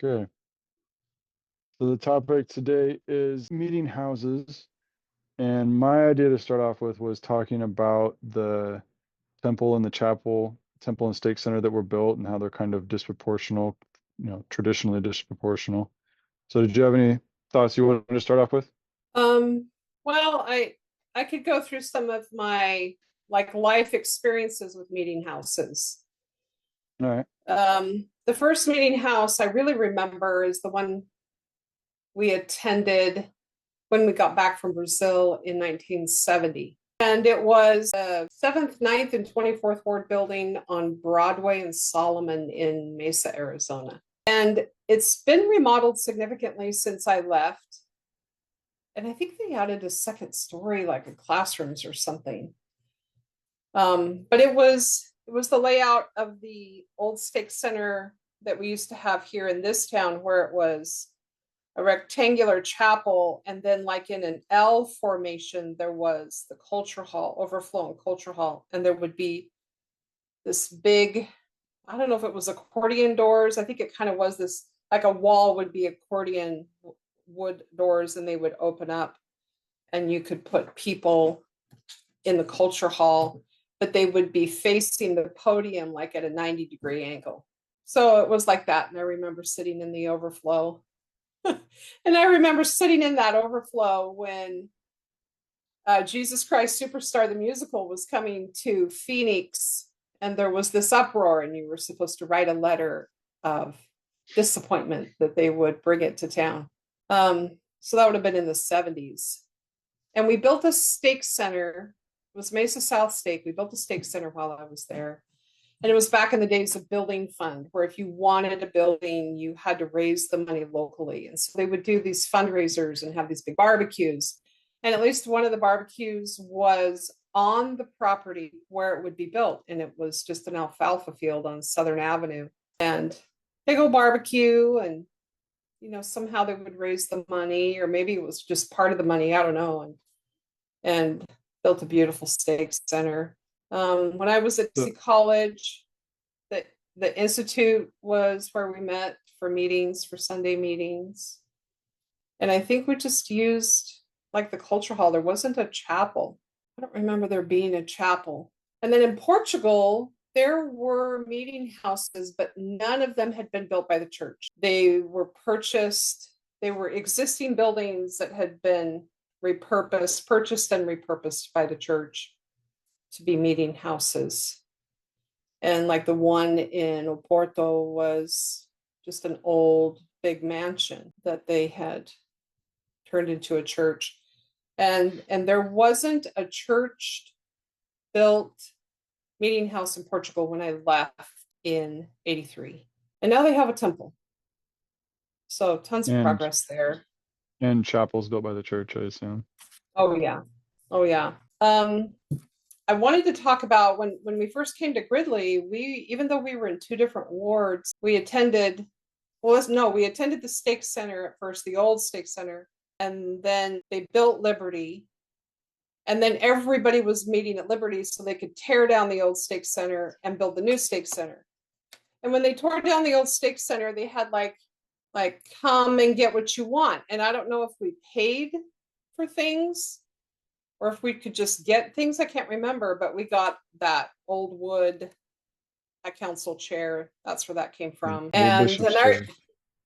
Okay. So the topic today is meeting houses. And my idea to start off with was talking about the temple and the chapel, temple and stake center that were built and how they're kind of disproportional, traditionally disproportional. So did you have any thoughts you wanted to start off with? Um, well, I could go through some of my life experiences with meeting houses. All right. The first meeting house I really remember is the one we attended when we got back from Brazil in 1970. And it was the 7th, 9th, and 24th Ward building on Broadway and Solomon in Mesa, Arizona. And it's been remodeled significantly since I left. And I think they added a second story, like in classrooms or something. But it was the layout of the old stake center that we used to have here in this town, where it was a rectangular chapel, and then like in an L formation, there was the culture hall, overflow and culture hall, and there would be this big, I don't know if it was accordion doors. I think it kind of was this, like a wall would be accordion wood doors, and they would open up and you could put people in the culture hall, but they would be facing the podium like at a 90-degree angle. So it was like that. And I remember sitting in the overflow. And I remember sitting in that overflow when Jesus Christ Superstar, the musical, was coming to Phoenix, and there was this uproar, and you were supposed to write a letter of disappointment that they would bring it to town. So that would have been in the 70s. And we built a stake center. It was Mesa South Stake. We built a stake center while I was there. And it was back in the days of building fund, where if you wanted a building, you had to raise the money locally. And so they would do these fundraisers and have these big barbecues. And at least one of the barbecues was on the property where it would be built. And it was just an alfalfa field on Southern Avenue. And they go barbecue, and somehow they would raise the money, or maybe it was just part of the money, I don't know, and built a beautiful stake center. When I was at So, college, the institute was where we met for meetings, for Sunday meetings, and I think we just used like the culture hall. There wasn't a chapel. I don't remember there being a chapel. And then in Portugal, there were meeting houses, but none of them had been built by the church. They were purchased. They were existing buildings that had been purchased and repurposed by the church to be meeting houses. And like the one in Oporto was just an old big mansion that they had turned into a church. And there wasn't a church built meeting house in Portugal when I left in 83. And now they have a temple. So tons of and progress there. and chapels built by the church, I assume. Oh yeah. Oh yeah. I wanted to talk about when we first came to Gridley, even though we were in two different wards, we attended the stake center at first, the old stake center, and then they built Liberty. And then everybody was meeting at Liberty so they could tear down the old stake center and build the new stake center. And when they tore down the old stake center, they had like come and get what you want. And I don't know if we paid for things or if we could just get things. I can't remember, but we got that old wood council chair. That's where that came from. Old bishop's chair.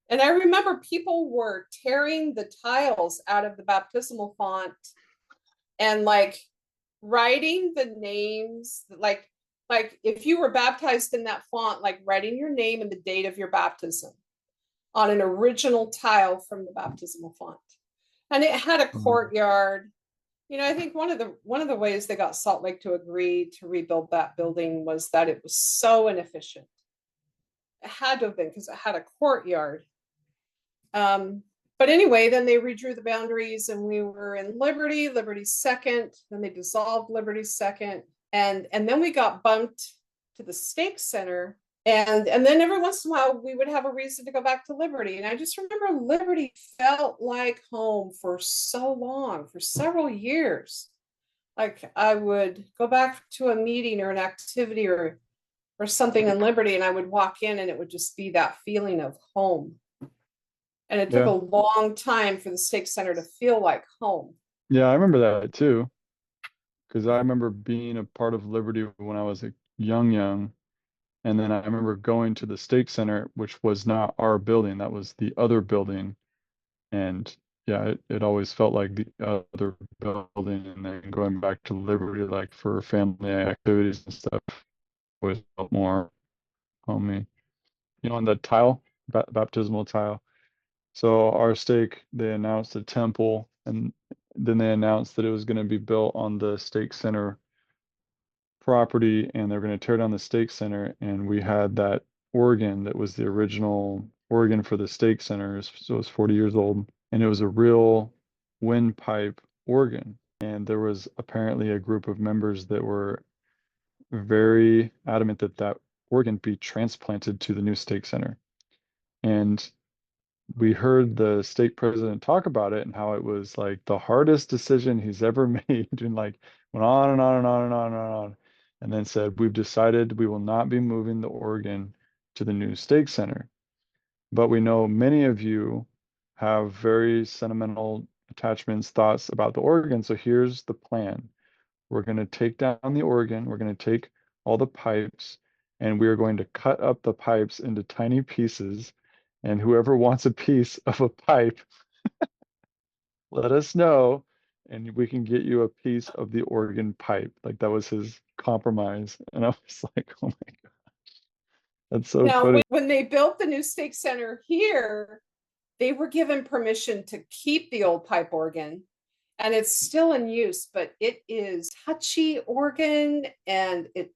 And I remember people were tearing the tiles out of the baptismal font and like writing the names, like if you were baptized in that font, like writing your name and the date of your baptism on an original tile from the baptismal font. And it had a courtyard. I think one of the ways they got Salt Lake to agree to rebuild that building was that it was so inefficient. It had to have been, because it had a courtyard. But anyway, then they redrew the boundaries, and we were in Liberty's second. Then they dissolved Liberty's second, and then we got bumped to the stake center. And then every once in a while we would have a reason to go back to Liberty. And I just remember Liberty felt like home for so long, for several years. Like I would go back to a meeting or an activity or something in Liberty, and I would walk in and it would just be that feeling of home. And it took a Yeah. long time for the Stake Center to feel like home. Yeah, I remember that too. Because I remember being a part of Liberty when I was a young. And then I remember going to the Stake Center, which was not our building, that was the other building. And yeah, it always felt like the other building. And then going back to Liberty, like for family activities and stuff, always felt more homey. You know, on the tile, baptismal tile. So our stake, they announced a temple, and then they announced that it was going to be built on the Stake Center property, and they're going to tear down the Stake Center. And we had that organ that was the original organ for the Stake Center. So it was 40 years old, and it was a real windpipe organ. And there was apparently a group of members that were very adamant that that organ be transplanted to the new Stake Center. And we heard the stake president talk about it and how it was like the hardest decision he's ever made, and like went on and on and on and on and on, and then said, we've decided we will not be moving the organ to the new stake center. But we know many of you have very sentimental attachments, thoughts about the organ. So here's the plan. We're going to take down the organ. We're going to take all the pipes, and we are going to cut up the pipes into tiny pieces. And whoever wants a piece of a pipe, let us know, and we can get you a piece of the organ pipe. Like that was his compromise. And I was like, oh my God, that's so Now, funny. when they built the new Stake Center here, they were given permission to keep the old pipe organ, and it's still in use, but it is touchy organ and it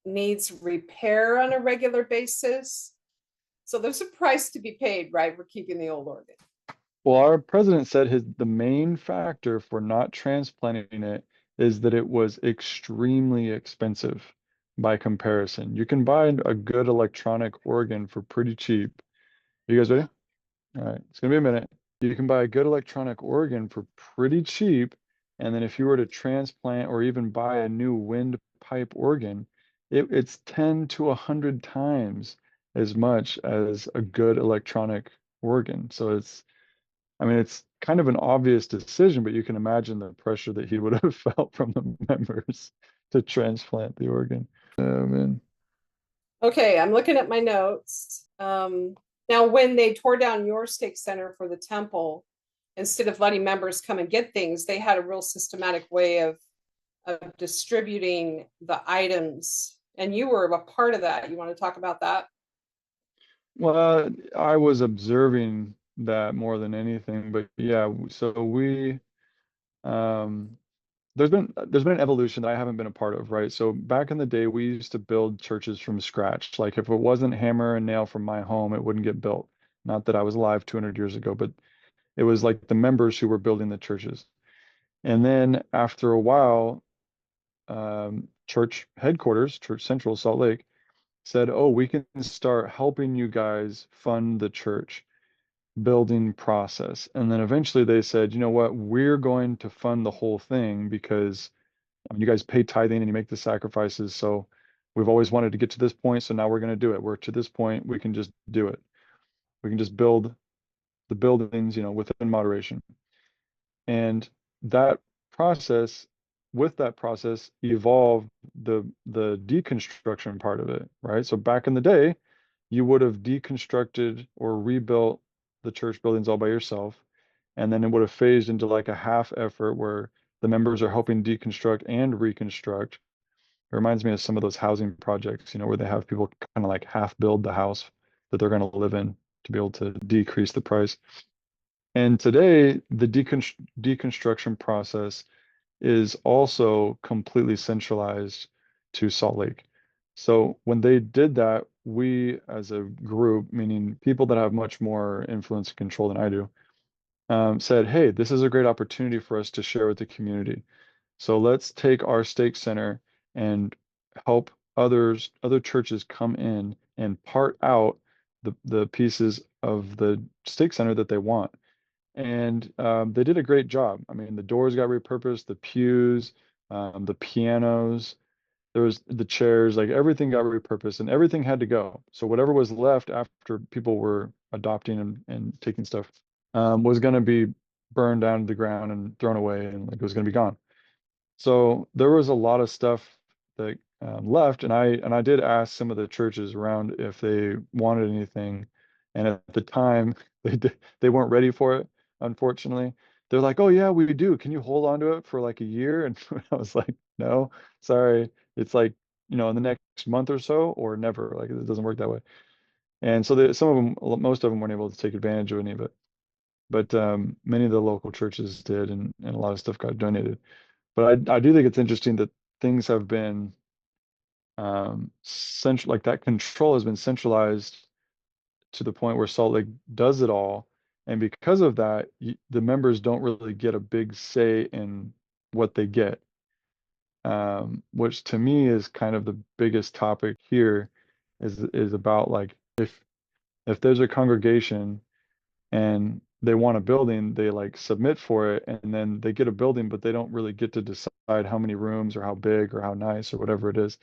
needs repair on a regular basis. So there's a price to be paid, right? For keeping the old organ. Well, our president said the main factor for not transplanting it is that it was extremely expensive by comparison. You can buy a good electronic organ for pretty cheap. You guys ready? All right, it's gonna be a minute. You can buy a good electronic organ for pretty cheap, and then if you were to transplant or even buy a new windpipe organ, it's 10 to 100 times as much as a good electronic organ. So I mean, it's kind of an obvious decision, but you can imagine the pressure that he would have felt from the members to transplant the organ. Oh man. Okay, I'm looking at my notes. Now, when they tore down your Stake Center for the temple, instead of letting members come and get things, they had a real systematic way of distributing the items. And you were a part of that. You want to talk about that? Well, I was observing that more than anything, but yeah, so um there's been an evolution that I haven't been a part of, right? So back in the day, we used to build churches from scratch. Like if it wasn't hammer and nail from my home, it wouldn't get built. Not that I was alive 200 years ago, but it was like the members who were building the churches. And then after a while, church headquarters, Church Central Salt Lake, said, "Oh, we can start helping you guys fund the church building process." And then eventually they said, "You know what? We're going to fund the whole thing because I mean, you guys pay tithing and you make the sacrifices. So we've always wanted to get to this point. So now we're going to do it. We're to this point. We can just do it. We can just build the buildings, within moderation." And that process, with that process, evolved the deconstruction part of it, right? So back in the day, you would have deconstructed or rebuilt the church buildings all by yourself, and then it would have phased into like a half effort where the members are helping deconstruct and reconstruct. It reminds me of some of those housing projects, where they have people kind of like half build the house that they're going to live in to be able to decrease the price. And today, the deconstruction process is also completely centralized to Salt Lake. So when they did that, we as a group, meaning people that have much more influence and control than I do, said, hey, this is a great opportunity for us to share with the community. So let's take our stake center and help other churches come in and part out the pieces of the stake center that they want. And they did a great job. I mean, the doors got repurposed, the pews, the pianos, there was the chairs, like everything got repurposed and everything had to go. So whatever was left after people were adopting and taking stuff, was going to be burned down to the ground and thrown away, and like it was going to be gone. So there was a lot of stuff that left, and I did ask some of the churches around if they wanted anything, and at the time they weren't ready for it, unfortunately. They're like, "Oh yeah, we do. Can you hold on to it for like a year?" And I was like, "No, sorry. It's like, in the next month or so, or never. Like it doesn't work that way." And so some of them, most of them weren't able to take advantage of any of it, but many of the local churches did, and a lot of stuff got donated. But I do think it's interesting that things have been central, like that control has been centralized to the point where Salt Lake does it all. And because of that, the members don't really get a big say in what they get, which to me is kind of the biggest topic here, is about like if there's a congregation and they want a building, they like submit for it and then they get a building, but they don't really get to decide how many rooms or how big or how nice or whatever it is.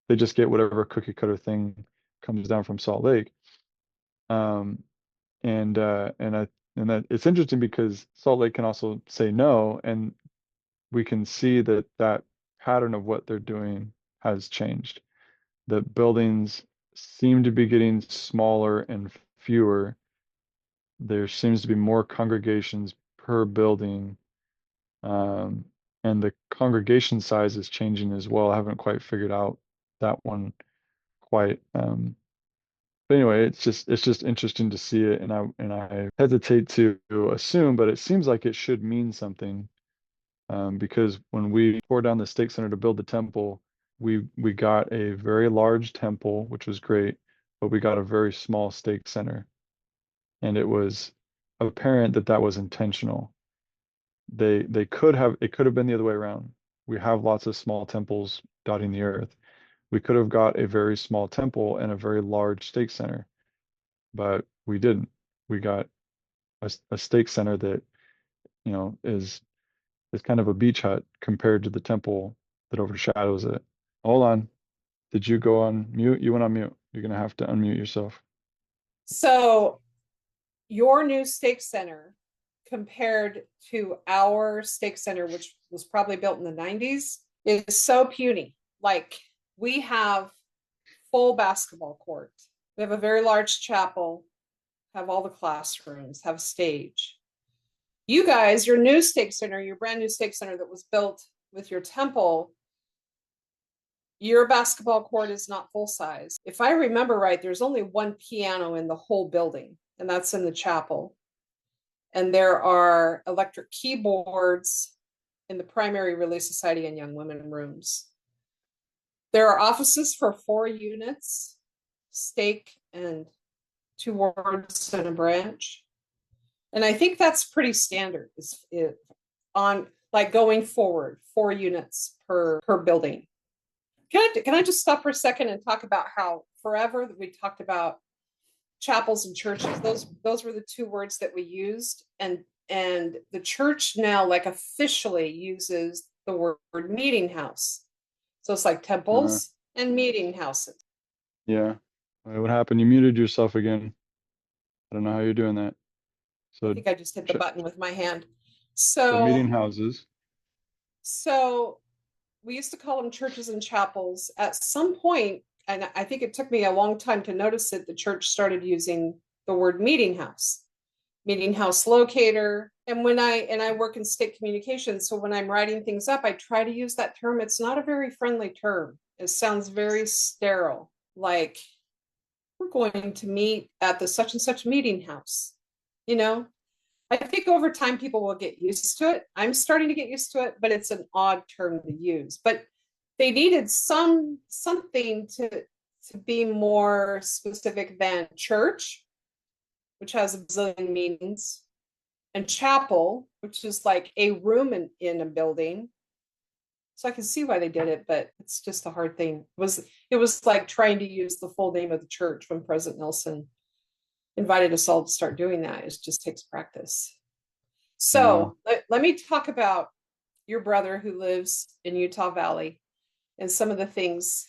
They just get whatever cookie cutter thing comes down from Salt Lake. Um, and that it's interesting because Salt Lake can also say no, and we can see that that pattern of what they're doing has changed. The buildings seem to be getting smaller and fewer. There seems to be more congregations per building, um, and the congregation size is changing as well. I haven't quite figured out that one quite. But anyway, it's just interesting to see it, and I hesitate to assume, but it seems like it should mean something, because when we tore down the stake center to build the temple, we got a very large temple, which was great, but we got a very small stake center, and it was apparent that that was intentional. They could have it could have been the other way around. We have lots of small temples dotting the earth. We could have got a very small temple and a very large stake center, but we didn't. We got a stake center that, is kind of a beach hut compared to the temple that overshadows it. Hold on. Did you go on mute? You went on mute. You're gonna have to unmute yourself. So your new stake center compared to our stake center, which was probably built in the 90s, is so puny. Like we have full basketball court. We have a very large chapel, have all the classrooms, have a stage. You guys, your new stake center, your brand new stake center that was built with your temple, your basketball court is not full size. If I remember right, there's only one piano in the whole building, and that's in the chapel. And there are electric keyboards in the primary Relief Society and Young Women rooms. There are offices for 4 units, stake and 2 wards and a branch. And I think that's pretty standard on like going forward, 4 units per building. Can I just stop for a second and talk about how forever we talked about chapels and churches? Those were the 2 words that we used, and the church now like officially uses the word meeting house. So it's like temples and meeting houses. Yeah. What happened? You muted yourself again. I don't know how you're doing that. I So think I just hit the button with my hand. so meeting houses. So we used to call them churches and chapels. At some point, and I think it took me a long time to notice it, the church started using the word meeting house locator. And when I work in state communications, so when I'm writing things up, I try to use that term. It's not a very friendly term. It sounds very sterile, like we're going to meet at the such and such meeting house. I think over time people will get used to it. I'm starting to get used to it, but it's an odd term to use. But they needed something to be more specific than church, which has a bazillion meanings, and chapel, which is like a room in a building. So I can see why they did it, but it's just a hard thing. It was like trying to use the full name of the church when President Nelson invited us all to start doing that. It just takes practice. So let me talk about your brother who lives in Utah Valley and some of the things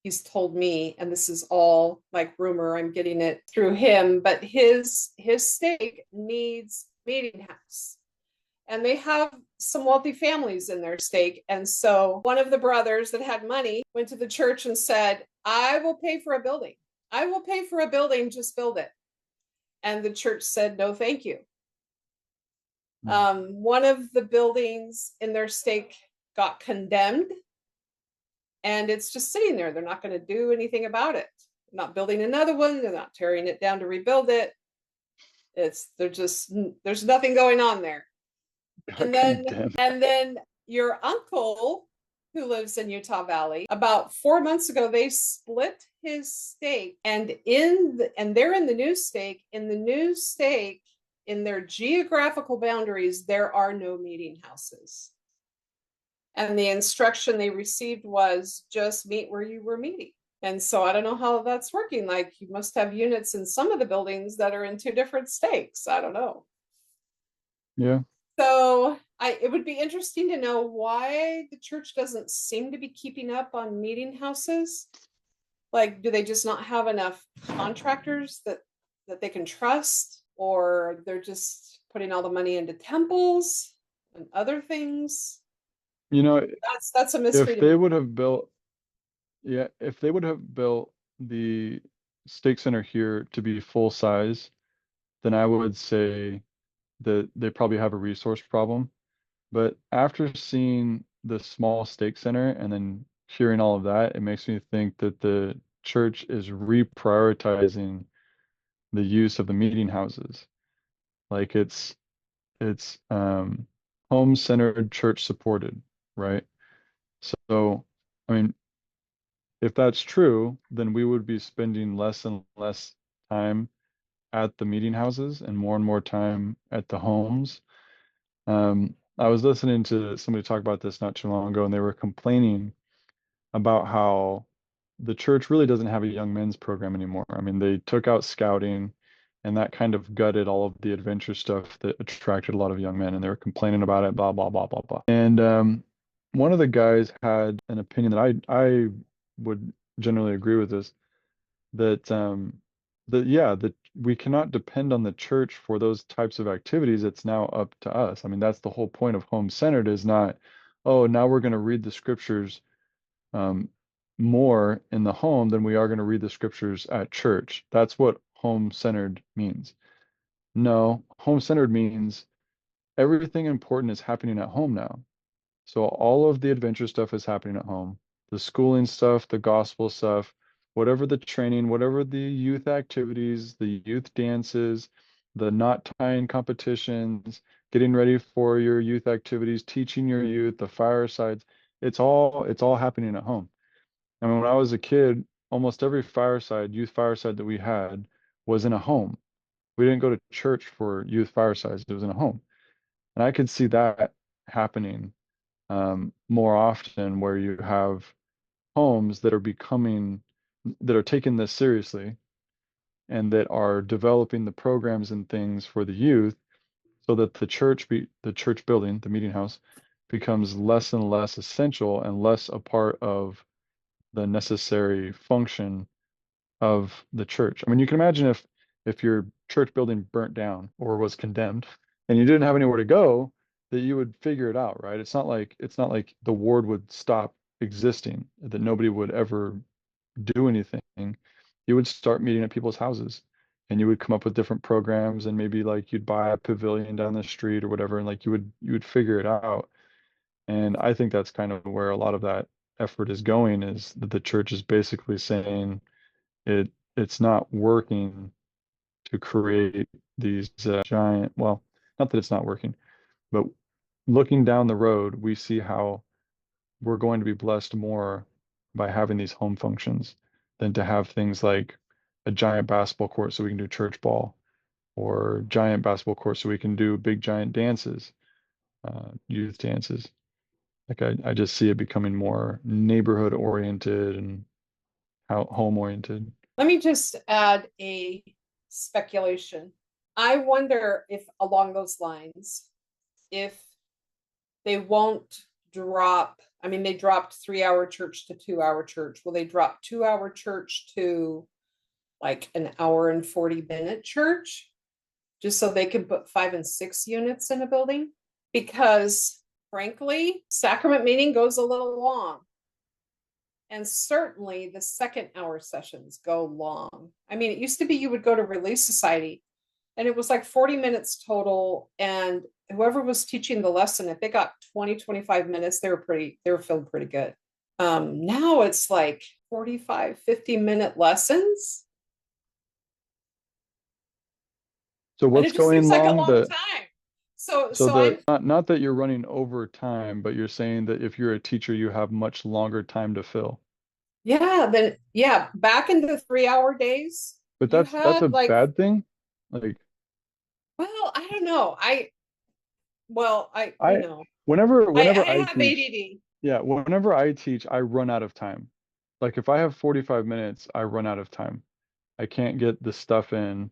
he's told me, and this is all like rumor, I'm getting it through him, but his stake needs meeting house. And they have some wealthy families in their stake. And so one of the brothers that had money went to the church and said, I will pay for a building. I will pay for a building, just build it. And the church said, no, thank you. One of the buildings in their stake got condemned, and it's just sitting there. They're not going to do anything about it. They're not building another one. They're not tearing it down to rebuild it. There's nothing going on there. And then your uncle, who lives in Utah Valley, about 4 months ago, they split his stake, and they're in the new stake. In the new stake, in their geographical boundaries, there are no meeting houses. And the instruction they received was just meet where you were meeting. And so I don't know how that's working. Like, you must have units in some of the buildings that are in two different stakes. I don't know. Yeah. So it would be interesting to know why the church doesn't seem to be keeping up on meeting houses. Like, do they just not have enough contractors that they can trust, or they're just putting all the money into temples and other things? You know, that's a mystery. If they would have built the stake center here to be full size, then I would say that they probably have a resource problem. But after seeing the small stake center and then hearing all of that, it makes me think that the church is reprioritizing the use of the meeting houses. Like it's home-centered, church supported, right? So, I mean, if that's true, then we would be spending less and less time at the meeting houses and more time at the homes. I was listening to somebody talk about this not too long ago, and they were complaining about how the church really doesn't have a young men's program anymore. I mean, they took out scouting, and that kind of gutted all of the adventure stuff that attracted a lot of young men, and they were complaining about it, blah, blah, blah, blah, blah. And one of the guys had an opinion that I would generally agree with this, that that we cannot depend on the church for those types of activities. It's now up to us. I mean, that's the whole point of home-centered, is not, oh, now we're going to read the scriptures more in the home than we are going to read the scriptures at church. That's what home-centered means. No, home-centered means everything important is happening at home now. So all of the adventure stuff is happening at home. The schooling stuff, the gospel stuff, whatever the training, whatever the youth activities, the youth dances, the knot tying competitions, getting ready for your youth activities, teaching your youth, the firesides, it's all happening at home. I mean, when I was a kid, almost every youth fireside that we had was in a home. We didn't go to church for youth firesides, it was in a home. And I could see that happening more often, where you have homes that are taking this seriously and that are developing the programs and things for the youth, so that the church building, the meeting house, becomes less and less essential and less a part of the necessary function of the church. I mean, you can imagine if your church building burnt down or was condemned and you didn't have anywhere to go, that you would figure it out, right? It's not like the ward would stop existing, that nobody would ever do anything. You would start meeting at people's houses, and you would come up with different programs, and maybe like you'd buy a pavilion down the street or whatever, and like you would figure it out. And I think that's kind of where a lot of that effort is going, is that the church is basically saying it's not working to create these giant, well, not that it's not working, but looking down the road, we see how we're going to be blessed more by having these home functions than to have things like a giant basketball court so we can do church ball, or giant basketball court so we can do big giant dances, youth dances. Like I just see it becoming more neighborhood oriented and how home oriented. Let me just add a speculation. I wonder if along those lines, if they won't drop I mean, they dropped 3 hour church to 2 hour church. Well, they dropped 2 hour church to like an hour and 40-minute church, just so they could put 5 and 6 units in a building. Because frankly, sacrament meeting goes a little long. And certainly the second hour sessions go long. I mean, it used to be you would go to Relief Society and it was like 40 minutes total. And whoever was teaching the lesson, if they got 20, 25 minutes, they were feeling pretty good. Now it's like 45, 50-minute lessons. So And what's it just going seems like a long? long time. So So I'm not that you're running over time, but you're saying that if you're a teacher, you have much longer time to fill. yeah, back in the 3 hour days, But you that's a had like, bad thing. Like well, I don't know. Well, I whenever I I have teach, ADD. yeah, whenever I teach, I run out of time. Like if I have 45 minutes, I run out of time. I can't get the stuff in,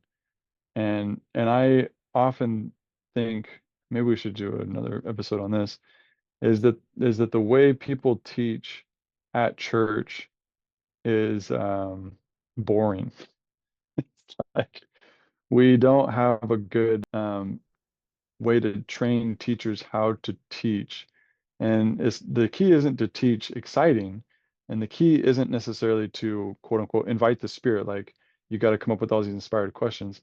and I often think maybe we should do another episode on this, is that the way people teach at church is boring. Like we don't have a good way to train teachers how to teach. And it's the key isn't to teach exciting, and the key isn't necessarily to quote unquote invite the spirit, like you got to come up with all these inspired questions.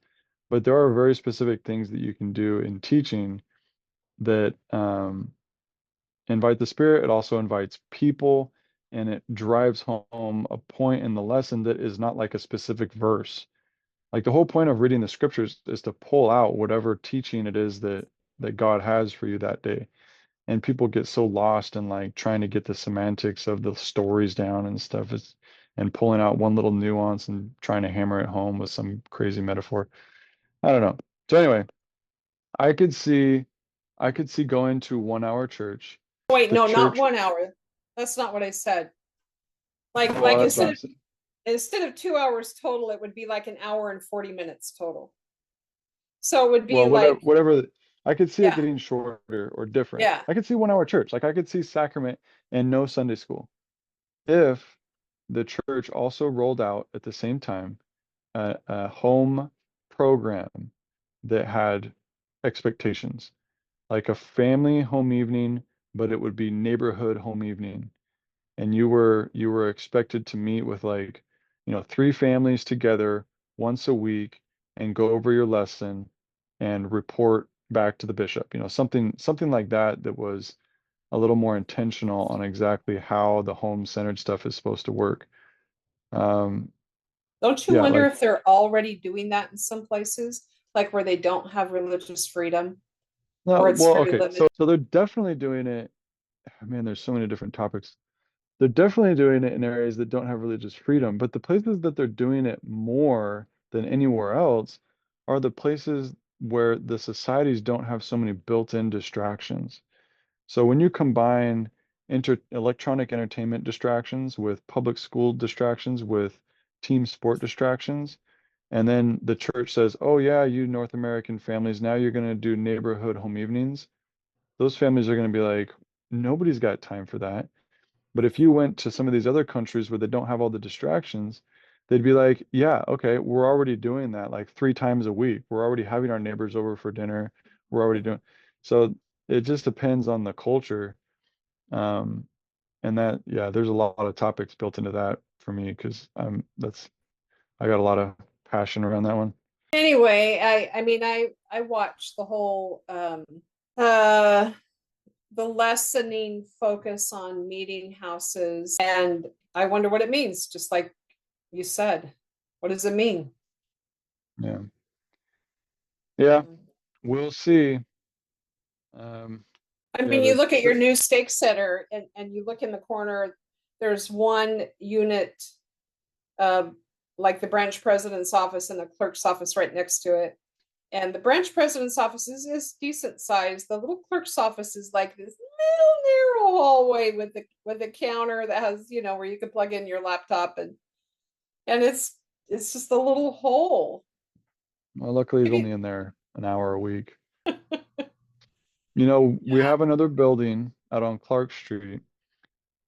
But there are very specific things that you can do in teaching that invite the spirit. It also invites people, and it drives home a point in the lesson that is not like a specific verse. Like the whole point of reading the scriptures is to pull out whatever teaching it is that God has for you that day. And people get so lost in like trying to get the semantics of the stories down and stuff. And pulling out one little nuance and trying to hammer it home with some crazy metaphor. I don't know. So anyway, I could see I could see going to 1 hour church. Wait, The no, not church, 1 hour. That's not what I said. Like well, that's what I'm saying. instead of 2 hours total, it would be like an hour and 40 minutes total. So it would be Well, like, I could see it yeah, getting shorter or different. yeah. I could see 1 hour church. Like I could see sacrament and no Sunday school. If the church also rolled out at the same time a home program that had expectations, like a family home evening, but it would be neighborhood home evening. And you were expected to meet with like, three families together once a week and go over your lesson and report back to the bishop. Something like that that was a little more intentional on exactly how the home-centered stuff is supposed to work. Um, Don't you yeah, wonder like if they're already doing that in some places, like where they don't have religious freedom no, or it's well, very okay, limited? so they're definitely doing it. Man, there's so many different topics. They're definitely doing it in areas that don't have religious freedom, but the places that they're doing it more than anywhere else are the places where the societies don't have so many built-in distractions. So when you combine electronic entertainment distractions with public school distractions with team sport distractions, and then the church says, "Oh yeah, you North American families, now you're going to do neighborhood home evenings." Those families are going to be like, "Nobody's got time for that." But if you went to some of these other countries where they don't have all the distractions, they'd be like, yeah, okay, we're already doing that like 3 times a week. We're already having our neighbors over for dinner. We're already doing. So it just depends on the culture. Um, and that, yeah, there's a lot of topics built into that for me because I got a lot of passion around that one. Anyway, I mean I watched the whole uh the lessening focus on meeting houses, and I wonder what it means, just like you said. What does it mean? Yeah. Yeah, we'll see. Um, I yeah, mean, you look at your new stake center and you look in the corner, there's one unit, uh, like the branch president's office and the clerk's office right next to it. And the branch president's office is decent size. The little clerk's office is like this little narrow hallway with a counter that has, where you can plug in your laptop, and it's just a little hole. well, luckily he's Maybe, only in there an hour a week. We yeah. have another building out on Clark Street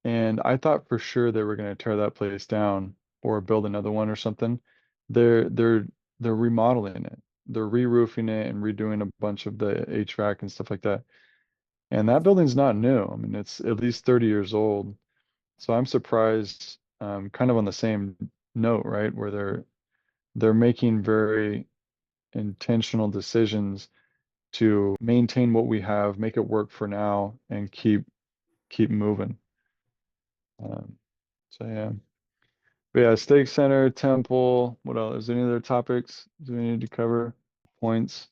And I thought for sure they were going to tear that place down or build another one or something. They're they're they're remodeling it. They're re-roofing it and redoing a bunch of the HVAC and stuff like that. And that building's not new. I mean, it's at least 30 years old. So I'm surprised, kind of on the same note, right, where they're making very intentional decisions to maintain what we have, make it work for now, and keep moving. So yeah. But yeah, Stake Center, Temple, what else? Is there any other topics do we need to cover? Points?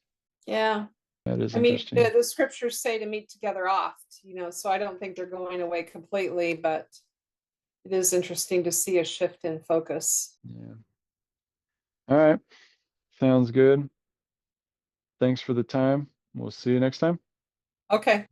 Yeah. That is I mean, interesting. the scriptures say to meet together oft, so I don't think they're going away completely, but it is interesting to see a shift in focus. Yeah. All right. Sounds good. Thanks for the time. We'll see you next time. Okay.